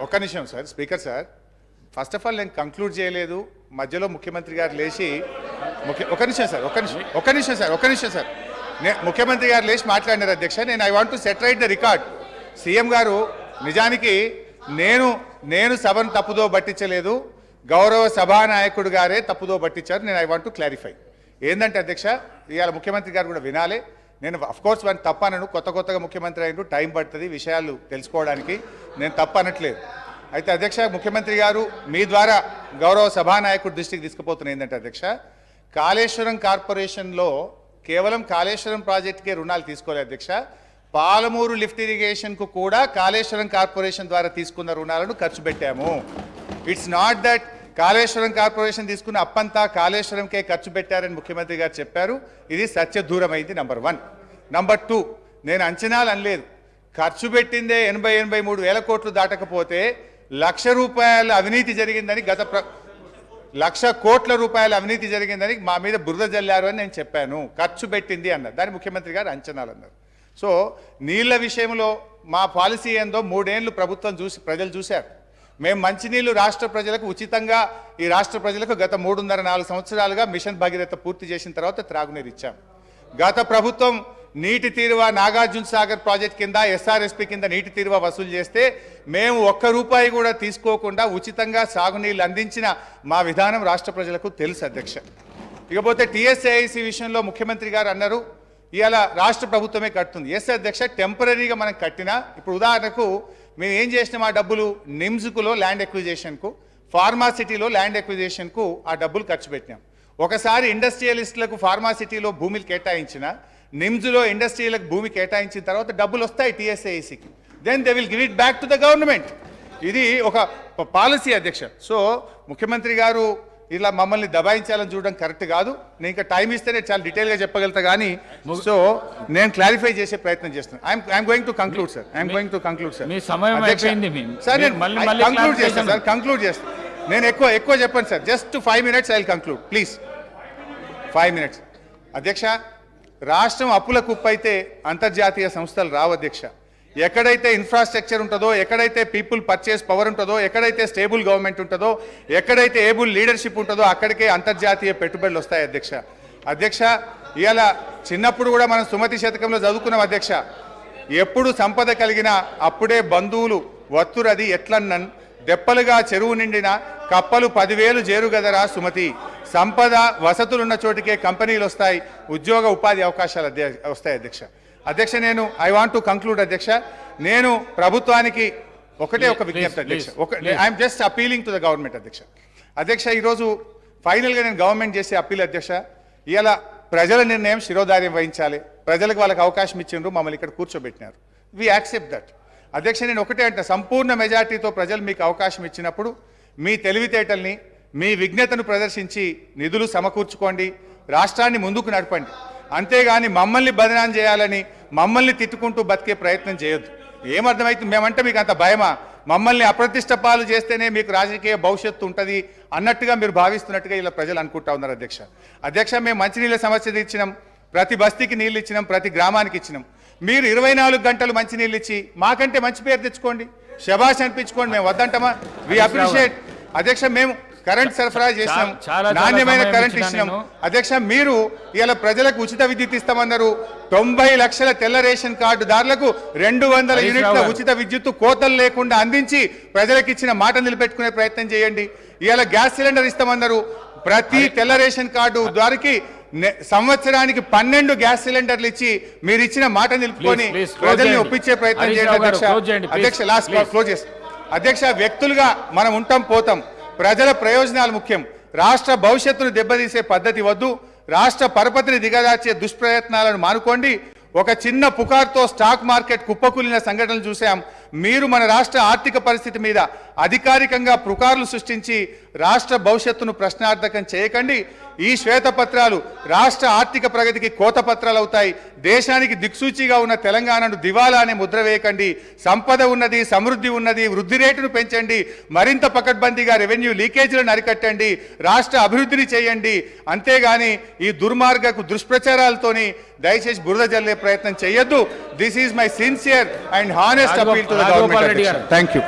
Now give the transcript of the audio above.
ఒక్క నిమిషం sir, speaker sir, first of all నేను కంక్లూడ్ చేయలేదు, మధ్యలో ముఖ్యమంత్రి గారు లేచి ఒక నిమిషం సార్ ముఖ్యమంత్రి గారు లేచి మాట్లాడినారు అధ్యక్ష. నేను I want to set right the record. CM గారు నిజానికి నేను సభను తప్పుదో పట్టించలేదు, గౌరవ సభానాయకుడు గారే తప్పుదో పట్టించారు. నేను ఐ వాంట్ టు క్లారిఫై. ఏంటంటే అధ్యక్ష, ఇవాళ ముఖ్యమంత్రి గారు కూడా వినాలి. నేను అఫ్కోర్స్ వాడిని తప్పనను, కొత్తగా ముఖ్యమంత్రి అయినట్టు టైం పడుతుంది విషయాలు తెలుసుకోవడానికి, నేను తప్పనట్లేదు. అయితే అధ్యక్ష, ముఖ్యమంత్రి గారు మీ ద్వారా గౌరవ సభానాయకుడి దృష్టికి తీసుకుపోతున్న ఏంటంటే అధ్యక్ష, కాళేశ్వరం కార్పొరేషన్లో కేవలం కాళేశ్వరం ప్రాజెక్టుకే రుణాలు తీసుకోలేదు అధ్యక్ష, పాలమూరు లిఫ్ట్ ఇరిగేషన్కు కూడా కాళేశ్వరం కార్పొరేషన్ ద్వారా తీసుకున్న రుణాలను ఖర్చు పెట్టాము. It's not that Kaleshwaram corporation తీసుకున్న అప్పంతా కాళేశ్వరంకే ఖర్చు పెట్టారని ముఖ్యమంత్రి గారు చెప్పారు. ఇది సత్యదూరమైంది. నంబర్ 1. నంబర్ 2, నేను అంచనాలు అనలేదు. ఖర్చు పెట్టిందే 83 వేల కోట్లు దాటకపోతే ₹1,00,000 అవినీతి జరిగిందని, 1,00,000 కోట్ల రూపాయల అవినీతి జరిగిందని మా మీద బురద జల్లారు అని నేను చెప్పాను. ఖర్చు పెట్టింది అన్నారు, దాని ముఖ్యమంత్రి గారు అంచనాలు అన్నారు. సో నీళ్ల విషయంలో మా పాలసీ ఏందో 3 ఏళ్ళు ప్రభుత్వం ప్రజలు చూశారు. మేము మంచినీళ్లు రాష్ట్ర ప్రజలకు ఉచితంగా, ఈ రాష్ట్ర ప్రజలకు గత 3.5-4 సంవత్సరాలుగా మిషన్ భగీరథ పూర్తి చేసిన తర్వాత త్రాగునీరు ఇచ్చాం. గత ప్రభుత్వం నీటి తీరువ నాగార్జున సాగర్ ప్రాజెక్ట్ కింద ఎస్ఆర్ఎస్పి కింద నీటి తీరువ వసూలు చేస్తే మేము ₹1 కూడా తీసుకోకుండా ఉచితంగా సాగునీళ్ళు అందించిన మా విధానం రాష్ట్ర ప్రజలకు తెలుసు అధ్యక్ష. ఇకపోతే టీఎస్ఏఐసి విషయంలో ముఖ్యమంత్రి గారు అన్నారు ఇవాళ రాష్ట్ర ప్రభుత్వమే కడుతుంది. ఎస్ అధ్యక్ష, టెంపరీగా మనం కట్టినా, ఇప్పుడు ఉదాహరణకు మేము ఏం చేసినాం, ఆ డబ్బులు నిమ్స్కులో ల్యాండ్ ఎక్విజిషన్కు, ఫార్మాసిటీలో ల్యాండ్ ఎక్విజిషన్కు ఆ డబ్బులు ఖర్చు పెట్టినాం. ఒకసారి ఇండస్ట్రియలిస్టులకు ఫార్మాసిటీలో భూమిలు కేటాయించిన, నిమ్స్లో ఇండస్ట్రీలకు భూమి కేటాయించిన తర్వాత డబ్బులు వస్తాయి టీఎస్ఏఐసికి, then they will give it back to the government. ఇది ఒక పాలసీ అధ్యక్ష. సో ముఖ్యమంత్రి గారు ఇలా మమ్మల్ని దబాయించాలని చూడడం కరెక్ట్ కాదు. నేను ఇంకా టైం ఇస్తే నేను చాలా డీటెయిల్గా చెప్పగలుగుతా కానీ, సో నేను క్లారిఫై చేసే ప్రయత్నం చేస్తున్నాను. I'm going to conclude sir. Conclude చేస్తాను. నేను ఎక్కువ చెప్పండి sir. Just 5 minutes I will conclude please. 5 minutes అధ్యక్ష. రాష్ట్రం అప్పుల కుప్పైతే అంతర్జాతీయ సంస్థలు రావు అధ్యక్ష. ఎక్కడైతే ఇన్ఫ్రాస్ట్రక్చర్ ఉంటుందో, ఎక్కడైతే పీపుల్ పర్చేస్ పవర్ ఉంటుందో, ఎక్కడైతే స్టేబుల్ గవర్నమెంట్ ఉంటుందో, ఎక్కడైతే ఏబుల్ లీడర్షిప్ ఉంటుందో అక్కడికే అంతర్జాతీయ పెట్టుబడులు వస్తాయి అధ్యక్ష. ఇవాళ చిన్నప్పుడు కూడా మనం సుమతి శతకంలో చదువుకున్నాం అధ్యక్ష, ఎప్పుడు సంపద కలిగినా అప్పుడే బంధువులు వత్తురది ఎట్లన్నన్, దెప్పలుగా చెరువు నిండిన కప్పలు 10,000 చేరుగదరా సుమతి. సంపద వసతులున్న చోటికే కంపెనీలు వస్తాయి, ఉద్యోగ ఉపాధి అవకాశాలు వస్తాయి అధ్యక్ష. నేను ఐ వాంట్ టు కంక్లూడ్ అధ్యక్ష. నేను ప్రభుత్వానికి ఒక విజ్ఞప్తి అధ్యక్ష. I'm just appealing to the government అధ్యక్ష. ఈరోజు ఫైనల్గా నేను గవర్నమెంట్ చేసే అప్పీల్ అధ్యక్ష, ఇలా ప్రజల నిర్ణయం శిరోధార్యం వహించాలి. ప్రజలకు వాళ్ళకి అవకాశం ఇచ్చిండ్రు, మమ్మల్ని ఇక్కడ కూర్చోబెట్టినారు. వి యాక్సెప్ట్ దట్ అధ్యక్ష. నేను ఒకటే అంటే, సంపూర్ణ మెజార్టీతో ప్రజలు మీకు అవకాశం ఇచ్చినప్పుడు మీ తెలివితేటల్ని, మీ విజ్ఞతను ప్రదర్శించి నిధులు సమకూర్చుకోండి, రాష్ట్రాన్ని ముందుకు నడపండి. అంతేగాని మమ్మల్ని బదనాం చేయాలని, మమ్మల్ని తిట్టుకుంటూ బతికే ప్రయత్నం చేయొద్దు. ఏమర్థమైతే మేమంటే మీకు అంత భయమా? మమ్మల్ని అప్రతిష్ట పాలు చేస్తేనే మీకు రాజకీయ భవిష్యత్తు ఉంటుంది అన్నట్టుగా మీరు భావిస్తున్నట్టుగా ఇలా ప్రజలు అనుకుంటా ఉన్నారు అధ్యక్ష. మేము మంచినీళ్ళ సమస్య ఇచ్చినాం, ప్రతి బస్తీకి నీళ్ళు ఇచ్చినాం, ప్రతి గ్రామానికి ఇచ్చినాం. మీరు 24 గంటలు మంచినీళ్ళు ఇచ్చి మాకంటే మంచి పేరు తెచ్చుకోండి, శబాష్ అనిపించుకోండి, మేము వద్దంటామా? వి అప్రిషియేట్ అధ్యక్ష. మేము కరెంట్ సరఫరా చేసినాం, నాణ్యమైన కరెంట్ ఇచ్చినాం అధ్యక్ష. మీరు ఇలా ప్రజలకు ఉచిత విద్యుత్ ఇస్తామన్నారు. 90 లక్షల తెల్ల రేషన్ కార్డుదారులకు 200 యూనిట్ల ఉచిత విద్యుత్ కోతలు లేకుండా అందించి ప్రజలకు ఇచ్చిన మాట నిలబెట్టుకునే ప్రయత్నం చేయండి. ఇలా గ్యాస్ సిలిండర్ ఇస్తామన్నారు. ప్రతి తెల్ల రేషన్ కార్డు ద్వారాకి సంవత్సరానికి 12 గ్యాస్ సిలిండర్లు ఇచ్చి మీరు ఇచ్చిన మాట నిలుపుకొని ప్రజల్ని ఒప్పించే ప్రయత్నం చేయండి అధ్యక్ష. లాస్ట్ క్లోజ్ చేస్తాం అధ్యక్ష. వ్యక్తులుగా మనం ఉంటాం పోతాం, ప్రజల ప్రయోజనాలు ముఖ్యం. రాష్ట్ర భవిష్యత్తును దెబ్బతీసే పద్ధతి వద్దు. రాష్ట్ర పరపతిని దిగదార్చే దుష్ప్రయత్నాలను మానుకోండి. ఒక చిన్న పుకార్తో స్టాక్ మార్కెట్ కుప్పకూలిన సంఘటనలు చూసాం. మీరు మన రాష్ట్ర ఆర్థిక పరిస్థితి మీద అధికారికంగా పుకార్లు సృష్టించి రాష్ట్ర భవిష్యత్తును ప్రశ్నార్థకం చేయకండి. ఈ శ్వేతపత్రాలు రాష్ట్ర ఆర్థిక ప్రగతికి కోతపత్రాలు అవుతాయి. దేశానికి దిక్సూచిగా ఉన్న తెలంగాణను దివాలా అనే ముద్ర వేయకండి. సంపద ఉన్నది, సమృద్ధి ఉన్నది, వృద్ధి రేటును పెంచండి, మరింత పకడ్బందీగా రెవెన్యూ లీకేజీలను అరికట్టండి, రాష్ట్ర అభివృద్ధిని చేయండి. అంతేగాని ఈ దుర్మార్గకు దుష్ప్రచారాలతోని దయచేసి బురద జల్లే ప్రయత్నం చేయొద్దు. This is my sincere and honest appeal to the government. Thank you.